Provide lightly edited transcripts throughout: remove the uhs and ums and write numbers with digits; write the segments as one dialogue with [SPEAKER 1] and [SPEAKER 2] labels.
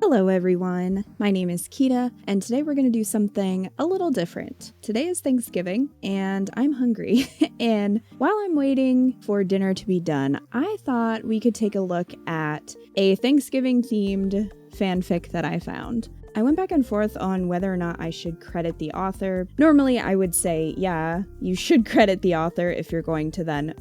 [SPEAKER 1] Hello everyone, my name is Kita, and today we're going to do something a little different. Today is Thanksgiving, and I'm hungry, and while I'm waiting for dinner to be done, I thought we could take a look at a Thanksgiving-themed fanfic that I found. I went back and forth on whether or not I should credit the author. Normally, I would say, yeah, you should credit the author if you're going to then,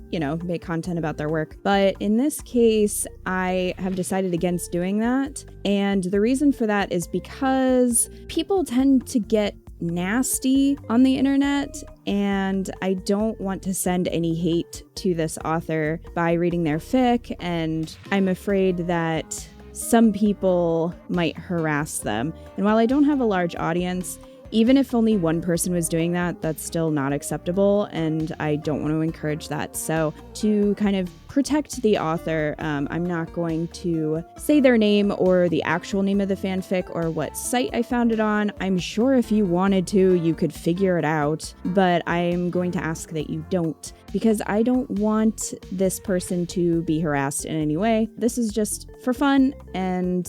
[SPEAKER 1] make content about their work. But in this case, I have decided against doing that. And the reason for that is because people tend to get nasty on the internet, and I don't want to send any hate to this author by reading their fic, and I'm afraid that some people might harass them. And while I don't have a large audience, even if only one person was doing that, that's still not acceptable, and I don't want to encourage that. So to kind of protect the author, I'm not going to say their name or the actual name of the fanfic or what site I found it on. I'm sure if you wanted to, you could figure it out, but I'm going to ask that you don't, because I don't want this person to be harassed in any way. This is just for fun, and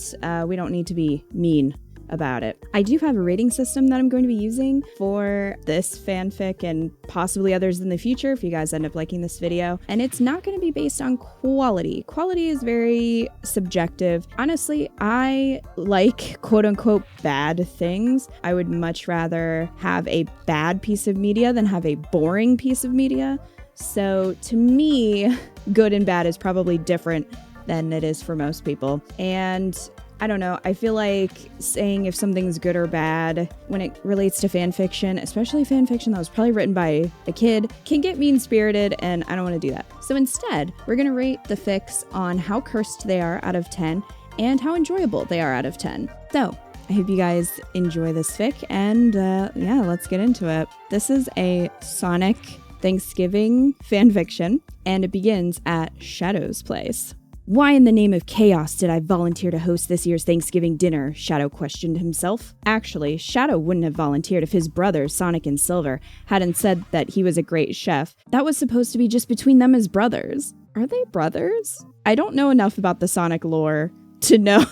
[SPEAKER 1] we don't need to be mean about it. I do have a rating system that I'm going to be using for this fanfic and possibly others in the future if you guys end up liking this video. And it's not going to be based on quality. Quality is very subjective. Honestly, I like quote unquote bad things. I would much rather have a bad piece of media than have a boring piece of media. So to me, good and bad is probably different than it is for most people. And I don't know, I feel like saying if something's good or bad when it relates to fanfiction, especially fanfiction that was probably written by a kid, can get mean-spirited, and I don't want to do that. So instead, we're going to rate the fics on how cursed they are out of 10 and how enjoyable they are out of 10. So I hope you guys enjoy this fic, and yeah, let's get into it. This is a Sonic Thanksgiving fanfiction, and it begins at Shadow's place. Why in the name of chaos did I volunteer to host this year's Thanksgiving dinner? Shadow questioned himself. Actually, Shadow wouldn't have volunteered if his brothers, Sonic and Silver, hadn't said that he was a great chef. That was supposed to be just between them as brothers. Are they brothers? I don't know enough about the Sonic lore to know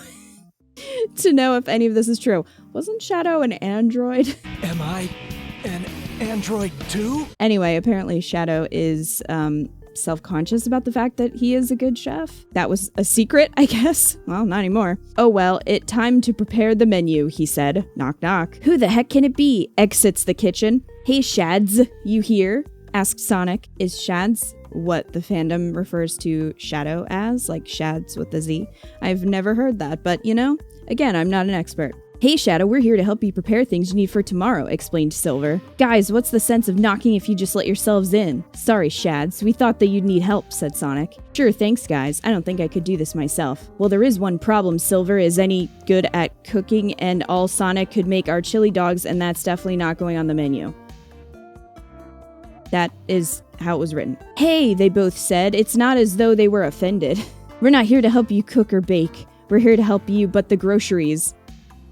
[SPEAKER 1] if any of this is true. Wasn't Shadow an android?
[SPEAKER 2] Am I an android too?
[SPEAKER 1] Anyway, apparently Shadow is self-conscious about the fact that he is a good chef. That was a secret, I guess. Well, not anymore. Oh well, time to prepare the menu, he said. Knock knock. Who the heck can it be? Exits the kitchen. Hey Shads, you here? Asked Sonic. Is Shads what the fandom refers to Shadow as? Like Shads with the Z? I've never heard that, but again, I'm not an expert. Hey Shadow, we're here to help you prepare things you need for tomorrow, explained Silver. Guys, what's the sense of knocking if you just let yourselves in? Sorry, Shads, we thought that you'd need help, said Sonic. Sure, thanks guys, I don't think I could do this myself. Well, there is one problem, Silver is any good at cooking, and all Sonic could make are chili dogs, and that's definitely not going on the menu. That is how it was written. Hey, they both said, it's not as though they were offended. We're not here to help you cook or bake. We're here to help you but the groceries,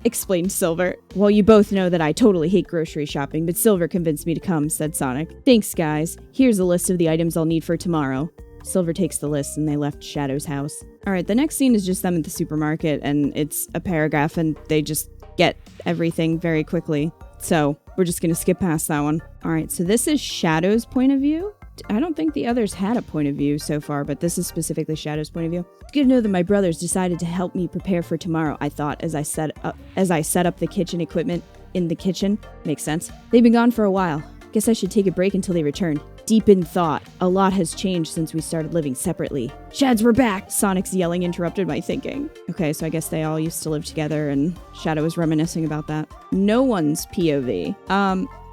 [SPEAKER 1] explained Silver. Well, you both know that I totally hate grocery shopping, but Silver convinced me to come, said Sonic. Thanks, guys. Here's a list of the items I'll need for tomorrow. Silver takes the list, and they left Shadow's house. Alright, the next scene is just them at the supermarket, and it's a paragraph, and they just get everything very quickly. So, we're just gonna skip past that one. Alright, so this is Shadow's point of view. I don't think the others had a point of view so far, but this is specifically Shadow's point of view. It's good to know that my brothers decided to help me prepare for tomorrow, I thought, as I set up the kitchen equipment in the kitchen. Makes sense. They've been gone for a while. Guess I should take a break until they return. Deep in thought. A lot has changed since we started living separately. Shads, we're back! Sonic's yelling interrupted my thinking. Okay, so I guess they all used to live together, and Shadow was reminiscing about that. No one's POV.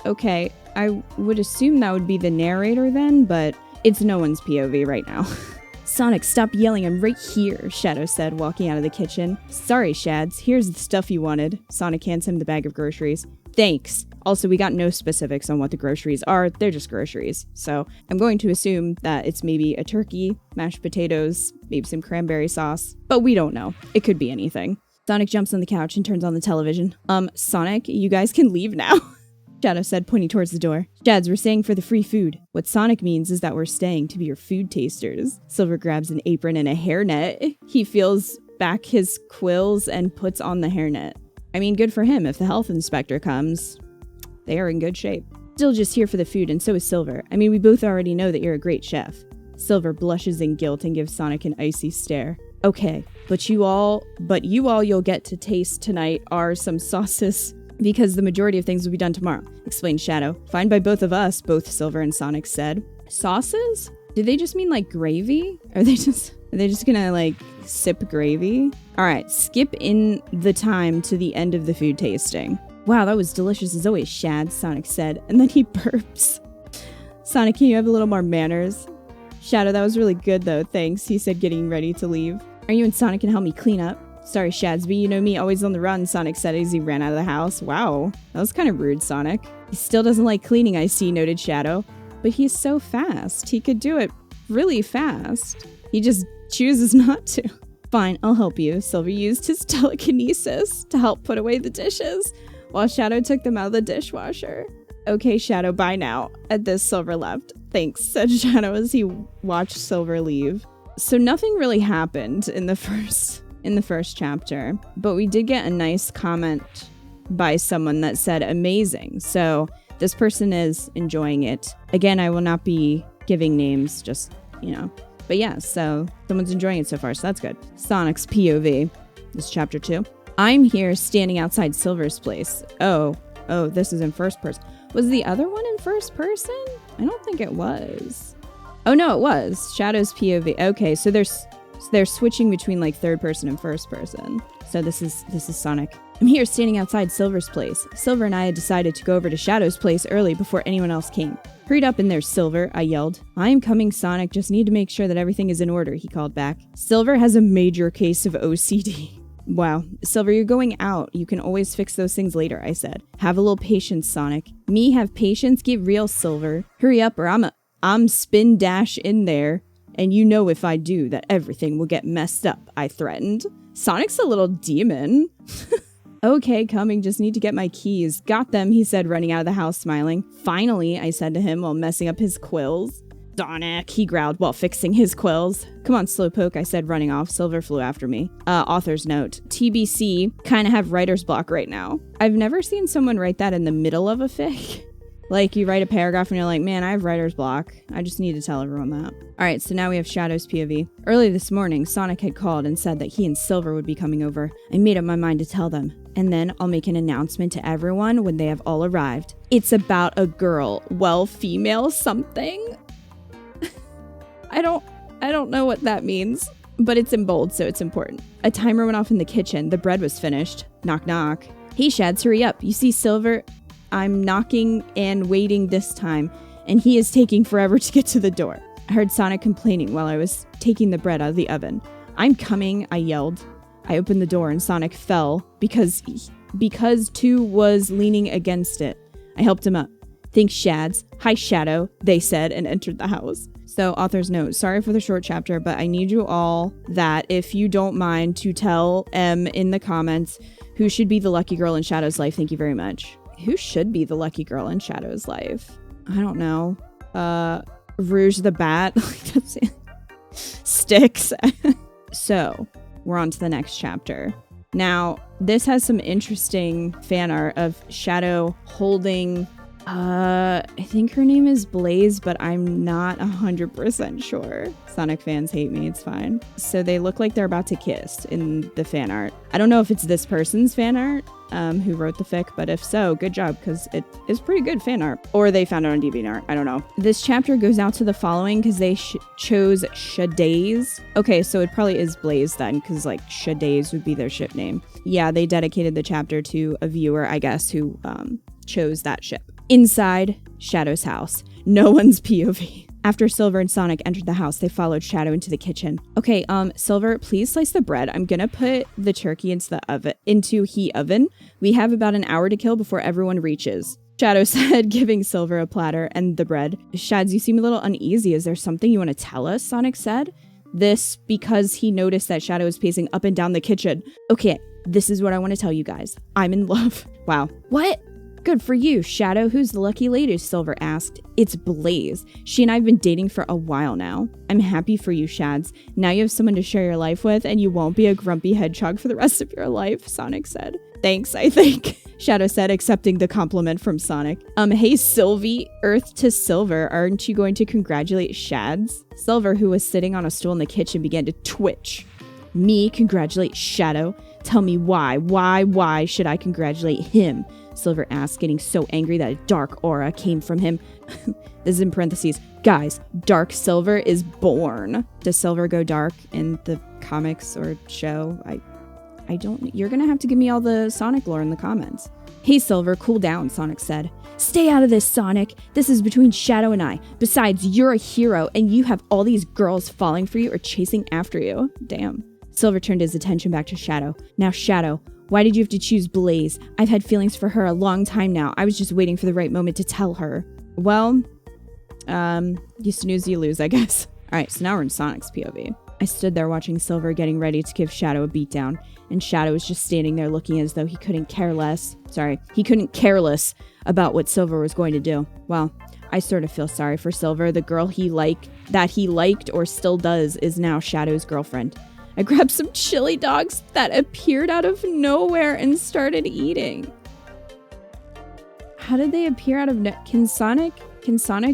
[SPEAKER 1] Okay. I would assume that would be the narrator then, but it's no one's POV right now. Sonic, stop yelling, I'm right here, Shadow said, walking out of the kitchen. Sorry, Shads, here's the stuff you wanted. Sonic hands him the bag of groceries. Thanks. Also, we got no specifics on what the groceries are, they're just groceries. So I'm going to assume that it's maybe a turkey, mashed potatoes, maybe some cranberry sauce, but we don't know. It could be anything. Sonic jumps on the couch and turns on the television. Sonic, you guys can leave now. Shadow said, pointing towards the door. Shads, we're staying for the free food. What Sonic means is that we're staying to be your food tasters. Silver grabs an apron and a hairnet. He feels back his quills and puts on the hairnet. I mean, good for him. If the health inspector comes, they are in good shape. Still just here for the food, and so is Silver. I mean, we both already know that you're a great chef. Silver blushes in guilt and gives Sonic an icy stare. Okay, but you all you'll get to taste tonight are some sauces, because the majority of things will be done tomorrow, explained Shadow. Fine by both of us, both Silver and Sonic said. Sauces? Do they just mean like gravy? Are they just gonna like sip gravy? All right, skip in the time to the end of the food tasting. Wow, that was delicious as always, Shad, Sonic said, and then he burps. Sonic, can you have a little more manners? Shadow, that was really good though, thanks, he said, getting ready to leave. Are you and Sonic gonna help me clean up? Sorry, Shadsby, you know me, always on the run, Sonic said as he ran out of the house. Wow, that was kind of rude, Sonic. He still doesn't like cleaning, I see, noted Shadow. But he's so fast. He could do it really fast. He just chooses not to. Fine, I'll help you. Silver used his telekinesis to help put away the dishes, while Shadow took them out of the dishwasher. Okay, Shadow, bye now. At this, Silver left. Thanks, said Shadow as he watched Silver leave. So nothing really happened in the first chapter, but we did get a nice comment by someone that said amazing. So this person is enjoying it. Again, I will not be giving names, just, But yeah, so someone's enjoying it so far, so that's good. Sonic's POV. This is chapter 2. I'm here standing outside Silver's place. Oh, this is in first person. Was the other one in first person? I don't think it was. Oh no, it was. Shadow's POV. Okay, so they're switching between like third person and first person. So this is Sonic. I'm here standing outside Silver's place. Silver and I had decided to go over to Shadow's place early before anyone else came. Hurried up in there, Silver, I yelled. I'm coming, Sonic. Just need to make sure that everything is in order, he called back. Silver has a major case of OCD. Wow. Silver, you're going out. You can always fix those things later, I said. Have a little patience, Sonic. Me have patience? Get real, Silver. Hurry up or I'm spin dash in there. And you know if I do that everything will get messed up, I threatened. Sonic's a little demon. Okay, coming, just need to get my keys. Got them, he said, running out of the house, smiling. Finally, I said to him while messing up his quills. Sonic, he growled while fixing his quills. Come on, Slowpoke, I said, running off. Silver flew after me. Author's note. TBC, kind of have writer's block right now. I've never seen someone write that in the middle of a fic. Like, you write a paragraph and you're like, man, I have writer's block. I just need to tell everyone that. Alright, so now we have Shadow's POV. Early this morning, Sonic had called and said that he and Silver would be coming over. I made up my mind to tell them. And then I'll make an announcement to everyone when they have all arrived. It's about a girl. Well, female something? I don't know what that means. But it's in bold, so it's important. A timer went off in the kitchen. The bread was finished. Knock, knock. Hey, Shads, hurry up. You see Silver? I'm knocking and waiting this time, and he is taking forever to get to the door. I heard Sonic complaining while I was taking the bread out of the oven. I'm coming, I yelled. I opened the door and Sonic fell because 2 was leaning against it. I helped him up. Thanks, Shads. Hi, Shadow, they said and entered the house. So, author's note, sorry for the short chapter, but I need you all that, if you don't mind, to tell M in the comments who should be the lucky girl in Shadow's life. Thank you very much. Who should be the lucky girl in Shadow's life? I don't know. Rouge the Bat. That's it. Sticks. So, we're on to the next chapter. Now, this has some interesting fan art of Shadow holding... I think her name is Blaze, but I'm not 100% sure. Sonic fans hate me, it's fine. So they look like they're about to kiss in the fan art. I don't know if it's this person's fan art, who wrote the fic, but if so, good job, because it is pretty good fan art. Or they found it on DeviantArt, I don't know. This chapter goes out to the following because they chose Shadaze. Okay, so it probably is Blaze then, because like Shadaze would be their ship name. Yeah, they dedicated the chapter to a viewer, I guess, who chose that ship. Inside Shadow's house. No one's POV. After Silver and Sonic entered the house, they followed Shadow into the kitchen. Okay, Silver, please slice the bread. I'm gonna put the turkey into heat oven. We have about an hour to kill before everyone reaches. Shadow said, giving Silver a platter and the bread. Shads, you seem a little uneasy. Is there something you want to tell us? Sonic said. This because he noticed that Shadow was pacing up and down the kitchen. Okay, this is what I want to tell you guys. I'm in love. Wow. What? Good for you, Shadow. Who's the lucky lady? Silver asked. It's Blaze. She and I have been dating for a while now. I'm happy for you, Shads. Now you have someone to share your life with, and you won't be a grumpy hedgehog for the rest of your life, Sonic said. Thanks, I think, Shadow said, accepting the compliment from Sonic. Hey, Sylvie, Earth to Silver, aren't you going to congratulate Shads? Silver, who was sitting on a stool in the kitchen, began to twitch. Me congratulate Shadow? Tell me why. Why should I congratulate him? Silver asked, getting so angry that a dark aura came from him. This is in parentheses. Guys, Dark Silver is born. Does Silver go dark in the comics or show? I don't... You're gonna have to give me all the Sonic lore in the comments. Hey, Silver, cool down, Sonic said. Stay out of this, Sonic. This is between Shadow and I. Besides, you're a hero, and you have all these girls falling for you or chasing after you. Damn. Silver turned his attention back to Shadow. Now, Shadow, why did you have to choose Blaze? I've had feelings for her a long time now. I was just waiting for the right moment to tell her. Well, you snooze, you lose, I guess. All right, so now we're in Sonic's POV. I stood there watching Silver getting ready to give Shadow a beatdown, and Shadow was just standing there looking as though he couldn't care less about what Silver was going to do. Well, I sort of feel sorry for Silver. The girl he liked or still does is now Shadow's girlfriend. I grabbed some chili dogs that appeared out of nowhere and started eating. How did they appear out of Can Sonic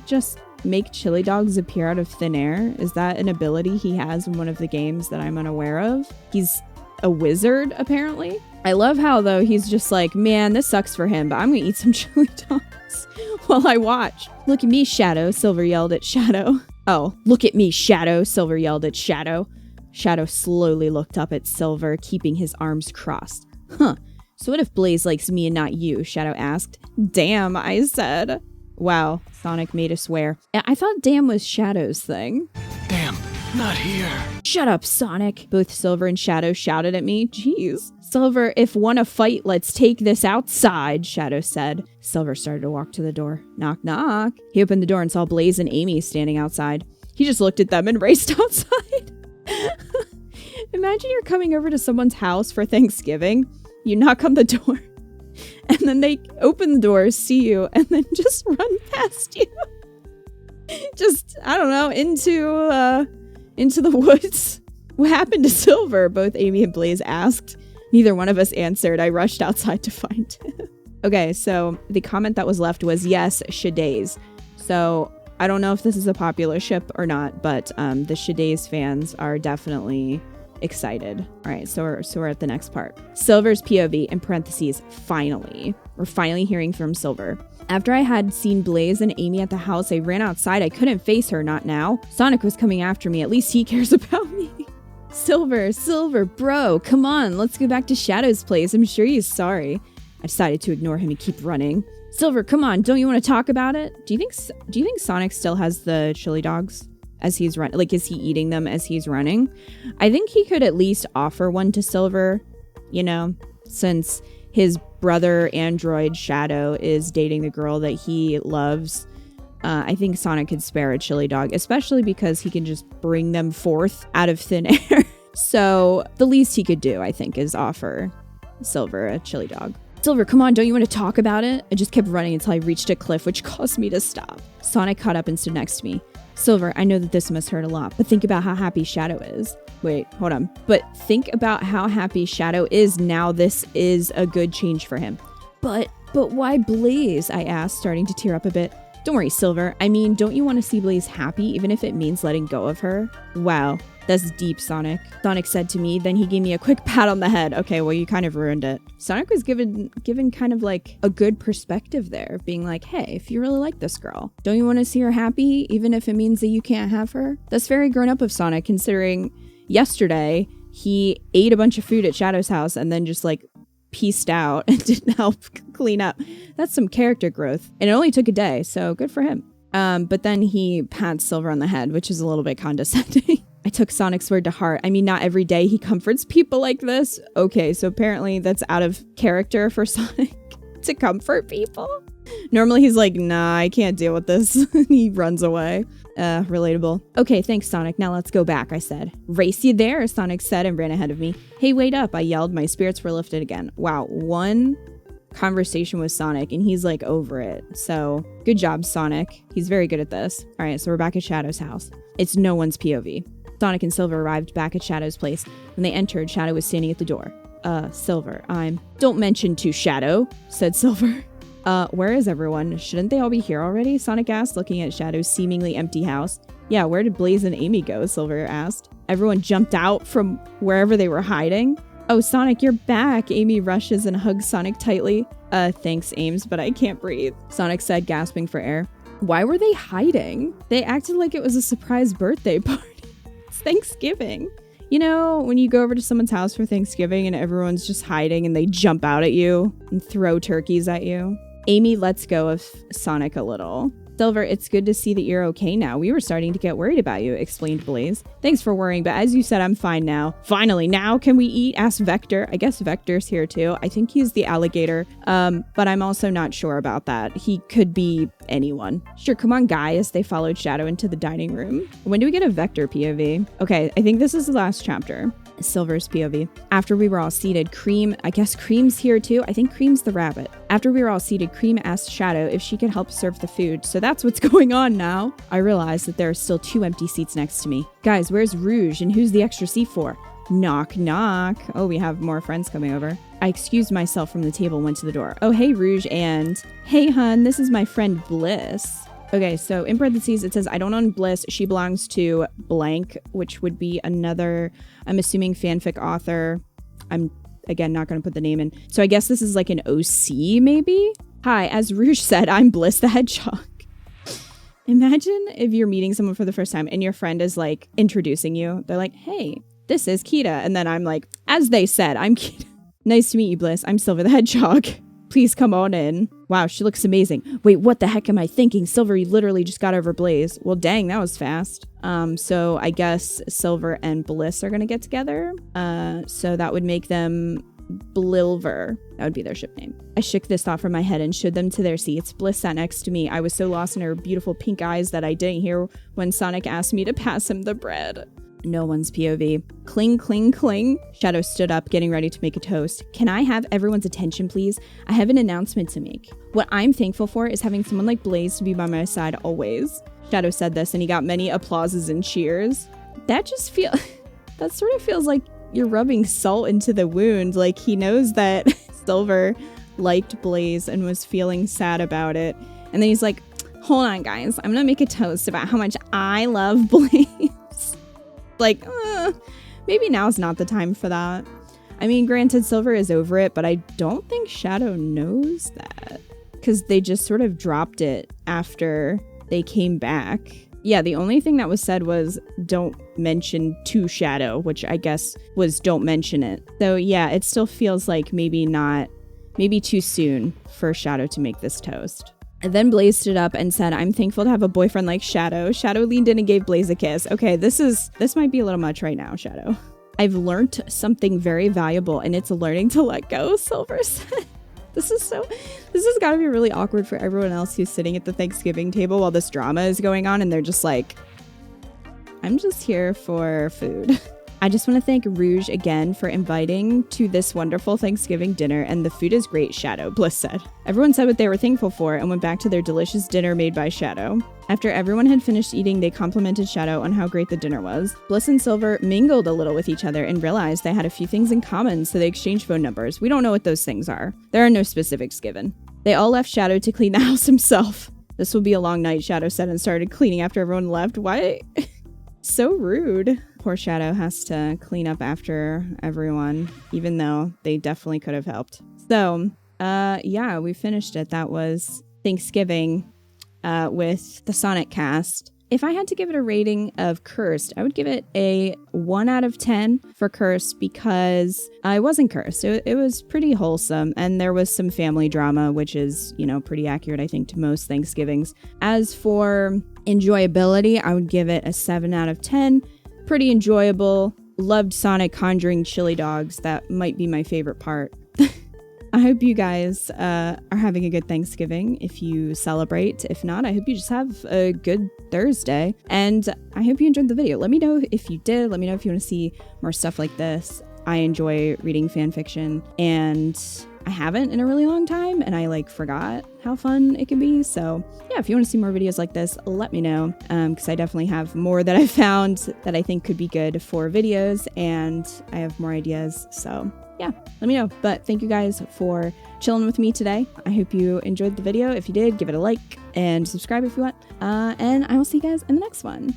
[SPEAKER 1] just make chili dogs appear out of thin air? Is that an ability he has in one of the games that I'm unaware of? He's a wizard, apparently. I love how, though, he's just like, man, this sucks for him, but I'm gonna eat some chili dogs while I watch. Look at me, Shadow, Silver yelled at Shadow. Oh, look at me, Shadow, Silver yelled at Shadow. Shadow slowly looked up at Silver, keeping his arms crossed. Huh, so what if Blaze likes me and not you? Shadow asked. Damn, I said. Wow, Sonic made us swear. I thought damn was Shadow's thing.
[SPEAKER 2] Damn, not here.
[SPEAKER 1] Shut up, Sonic. Both Silver and Shadow shouted at me. Jeez. Silver, if wanna fight, let's take this outside, Shadow said. Silver started to walk to the door. Knock, knock. He opened the door and saw Blaze and Amy standing outside. He just looked at them and raced outside. Imagine you're coming over to someone's house for Thanksgiving. You knock on the door, and then they open the door, see you, and then just run past you. Just, I don't know, into the woods. What happened to Silver? Both Amy and Blaze asked. Neither one of us answered. I rushed outside to find him. Okay, so the comment that was left was, yes, Shadaze. So I don't know if this is a popular ship or not, but the Shadaze fans are definitely excited. All right, so we're at the next part. Silver's POV, in parentheses, finally. We're finally hearing from Silver. After I had seen Blaze and Amy at the house, I ran outside. I couldn't face her, not now. Sonic was coming after me. At least he cares about me. Silver, bro, come on. Let's go back to Shadow's place. I'm sure he's sorry. I decided to ignore him and keep running. Silver, come on. Don't you want to talk about it? Do you think Sonic still has the chili dogs as he's running? Like, is he eating them as he's running? I think he could at least offer one to Silver, you know, since his brother android Shadow is dating the girl that he loves. I think Sonic could spare a chili dog, especially because he can just bring them forth out of thin air. So the least he could do, I think, is offer Silver a chili dog. Silver, come on, don't you want to talk about it? I just kept running until I reached a cliff, which caused me to stop. Sonic caught up and stood next to me. Silver, I know that this must hurt a lot, but think about how happy Shadow is. Wait, hold on. But think about how happy Shadow is now. This is a good change for him. But why Blaze? I asked, starting to tear up a bit. Don't worry, Silver. I mean, don't you want to see Blaze happy, even if it means letting go of her? Wow, that's deep, Sonic. Sonic said to me, then he gave me a quick pat on the head. Okay, well, you kind of ruined it. Sonic was given kind of like a good perspective there, being like, hey, if you really like this girl, don't you want to see her happy, even if it means that you can't have her? That's very grown up of Sonic, considering yesterday he ate a bunch of food at Shadow's house and then just like pieced out and didn't help clean up. That's some character growth. And it only took a day, so good for him. But then he pats Silver on the head, which is a little bit condescending. I took Sonic's word to heart. I mean, not every day he comforts people like this. Okay, so apparently that's out of character for Sonic to comfort people. Normally he's like, nah, I can't deal with this. He runs away. Relatable. Okay, thanks, Sonic. Now let's go back, I said. Race you there, Sonic said and ran ahead of me. Hey, wait up, I yelled. My spirits were lifted again. Wow, one conversation with Sonic, and he's like over it. So good job, Sonic. He's very good at this. All right, so we're back at Shadow's house. It's no one's POV. Sonic and Silver arrived back at Shadow's place. When they entered, Shadow was standing at the door. Silver, Don't mention to Shadow, said Silver. Where is everyone? Shouldn't they all be here already? Sonic asked, looking at Shadow's seemingly empty house. Yeah, where did Blaze and Amy go? Silver asked. Everyone jumped out from wherever they were hiding. Oh, Sonic, you're back. Amy rushes and hugs Sonic tightly. Thanks, Ames, but I can't breathe, Sonic said, gasping for air. Why were they hiding? They acted like it was a surprise birthday party. It's Thanksgiving. You know, when you go over to someone's house for Thanksgiving and everyone's just hiding and they jump out at you and throw turkeys at you? Amy lets go of Sonic a little. Silver, it's good to see that you're okay now. We were starting to get worried about you, explained Blaze. Thanks for worrying, but as you said, I'm fine now. Finally, now can we eat? Asked Vector. I guess Vector's here too. I think he's the alligator, but I'm also not sure about that. He could be anyone. Sure, come on, guys. They followed Shadow into the dining room. When do we get a Vector POV? Okay, I think this is the last chapter. Silver's POV. After we were all seated, Cream, I guess Cream's here too. I think Cream's the rabbit. After we were all seated, Cream asked Shadow if she could help serve the food. So that's what's going on now. I realized that there are still 2 empty seats next to me. Guys, where's Rouge and who's the extra seat for? Knock, knock. Oh, we have more friends coming over. I excused myself from the table and went to the door. Oh, hey, Rouge, and hey, hun, this is my friend Bliss. Okay, so in parentheses, it says, I don't own Bliss. She belongs to blank, which would be another, I'm assuming, fanfic author. I'm, again, not going to put the name in. So I guess this is like an OC, maybe? Hi, as Rouge said, I'm Bliss the Hedgehog. Imagine if you're meeting someone for the first time and your friend is like introducing you. They're like, hey, this is Kita. And then I'm like, as they said, I'm Kita. Nice to meet you, Bliss. I'm Silver the Hedgehog. Please come on in. Wow, she looks amazing. Wait, what the heck am I thinking? Silver, you literally just got over Blaze. Well, dang, that was fast. So I guess Silver and Bliss are gonna get together. So that would make them Blilver. That would be their ship name. I shook this thought from my head and showed them to their seats. Bliss sat next to me. I was so lost in her beautiful pink eyes that I didn't hear when Sonic asked me to pass him the bread. No one's POV. Cling, cling, cling. Shadow stood up, getting ready to make a toast. Can I have everyone's attention, please? I have an announcement to make. What I'm thankful for is having someone like Blaze to be by my side always. Shadow said this, and he got many applauses and cheers. That sort of feels like you're rubbing salt into the wound. Like, he knows that Silver liked Blaze and was feeling sad about it. And then he's like, hold on, guys. I'm gonna make a toast about how much I love Blaze. Like, maybe now's not the time for that. I mean, granted, Silver is over it, but I don't think Shadow knows that. Because they just sort of dropped it after they came back. Yeah, the only thing that was said was, don't mention to Shadow, which I guess was don't mention it. So yeah, it still feels like maybe too soon for Shadow to make this toast. And then Blaze stood up and said, I'm thankful to have a boyfriend like Shadow. Shadow leaned in and gave Blaze a kiss. Okay, this might be a little much right now, Shadow. I've learned something very valuable, and it's learning to let go, Silver said. This has got to be really awkward for everyone else who's sitting at the Thanksgiving table while this drama is going on, and they're just like, I'm just here for food. I just want to thank Rouge again for inviting to this wonderful Thanksgiving dinner, and the food is great, Shadow, Bliss said. Everyone said what they were thankful for and went back to their delicious dinner made by Shadow. After everyone had finished eating, they complimented Shadow on how great the dinner was. Bliss and Silver mingled a little with each other and realized they had a few things in common, so they exchanged phone numbers. We don't know what those things are. There are no specifics given. They all left Shadow to clean the house himself. This will be a long night, Shadow said, and started cleaning after everyone left. Why? So rude. Poor Shadow has to clean up after everyone, even though they definitely could have helped. So, yeah, we finished it. That was Thanksgiving with the Sonic cast. If I had to give it a rating of Cursed, I would give it a 1 out of 10 for Cursed because I wasn't cursed. It was pretty wholesome, and there was some family drama, which is, pretty accurate, I think, to most Thanksgivings. As for enjoyability, I would give it a 7 out of 10. Pretty enjoyable. Loved Sonic conjuring chili dogs. That might be my favorite part. I hope you guys are having a good Thanksgiving if you celebrate. If not, I hope you just have a good Thursday. And I hope you enjoyed the video. Let me know if you did. Let me know if you want to see more stuff like this. I enjoy reading fan fiction, and I haven't in a really long time, and I like forgot how fun it can be. So yeah, if you want to see more videos like this, let me know, because I definitely have more that I found that I think could be good for videos, and I have more ideas. So yeah, let me know. But thank you guys for chilling with me today. I hope you enjoyed the video. If you did, give it a like and subscribe if you want. And I will see you guys in the next one.